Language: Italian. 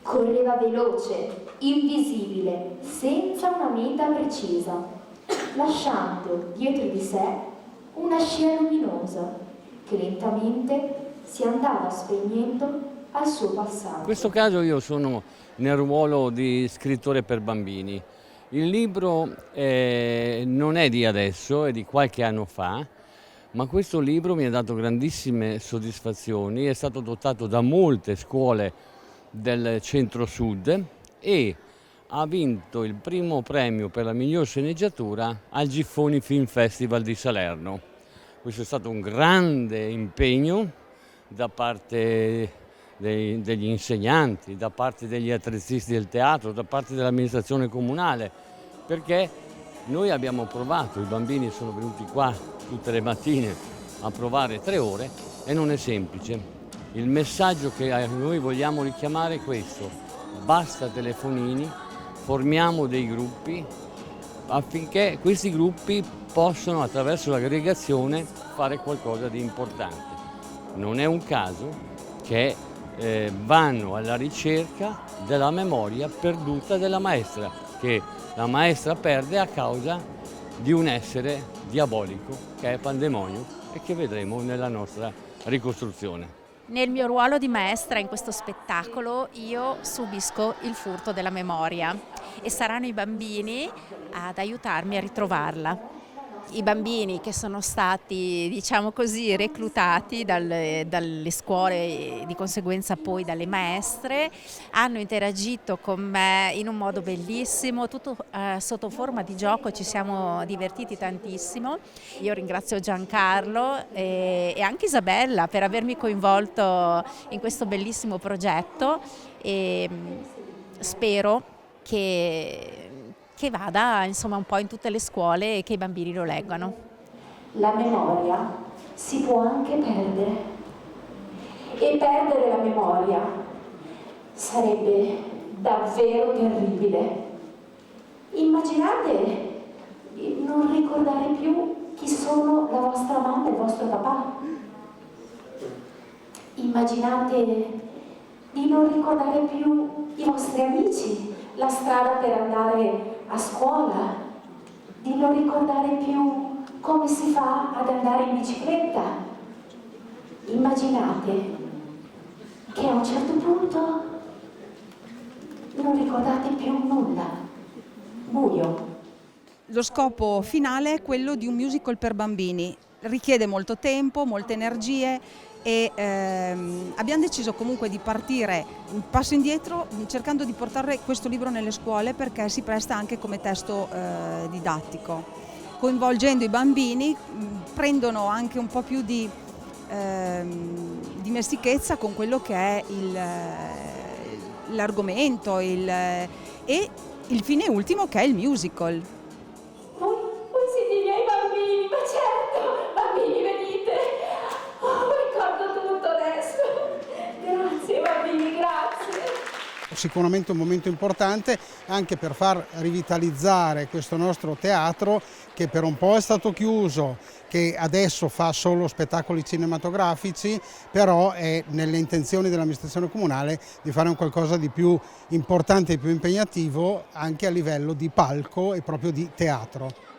Correva veloce, invisibile, senza una meta precisa, lasciando dietro di sé una scia luminosa che lentamente si andava spegnendo al suo passaggio. In questo caso io sono nel ruolo di scrittore per bambini. Il libro non è di adesso, è di qualche anno fa, ma questo libro mi ha dato grandissime soddisfazioni, è stato adottato da molte scuole del centro-sud e ha vinto il primo premio per la miglior sceneggiatura al Giffoni Film Festival di Salerno. Questo è stato un grande impegno da parte degli insegnanti, da parte degli attrezzisti del teatro, da parte dell'amministrazione comunale, perché noi abbiamo provato, i bambini sono venuti qua tutte le mattine a provare 3 ore e non è semplice. Il messaggio che noi vogliamo richiamare è questo: basta telefonini, formiamo dei gruppi affinché questi gruppi possano attraverso l'aggregazione fare qualcosa di importante. Non è un caso che vanno alla ricerca della memoria perduta della maestra, che la maestra perde a causa di un essere diabolico che è Pandemonio e che vedremo nella nostra ricostruzione. Nel mio ruolo di maestra in questo spettacolo io subisco il furto della memoria e saranno i bambini ad aiutarmi a ritrovarla. I bambini che sono stati, diciamo così, reclutati dalle scuole e di conseguenza poi dalle maestre hanno interagito con me in un modo bellissimo, tutto sotto forma di gioco, ci siamo divertiti tantissimo. Io ringrazio Giancarlo e anche Isabella per avermi coinvolto in questo bellissimo progetto e spero che vada insomma un po' in tutte le scuole e che i bambini lo leggano. La memoria si può anche perdere e perdere la memoria sarebbe davvero terribile. Immaginate di non ricordare più chi sono la vostra mamma e il vostro papà. Immaginate di non ricordare più i vostri amici, la strada per andare a scuola, di non ricordare più come si fa ad andare in bicicletta. Immaginate che a un certo punto non ricordate più nulla, buio. Lo scopo finale è quello di un musical per bambini, richiede molto tempo, molte energie e abbiamo deciso comunque di partire un passo indietro cercando di portare questo libro nelle scuole perché si presta anche come testo didattico. Coinvolgendo i bambini prendono anche un po' più di dimestichezza con quello che è l'argomento e il fine ultimo che è il musical. Voi siete i miei bambini, ma certo, bambini venite. Ricordo tutto adesso. Grazie bambini, grazie. Sicuramente un momento importante anche per far rivitalizzare questo nostro teatro che per un po' è stato chiuso, che adesso fa solo spettacoli cinematografici, però è nelle intenzioni dell'amministrazione comunale di fare un qualcosa di più importante e più impegnativo anche a livello di palco e proprio di teatro.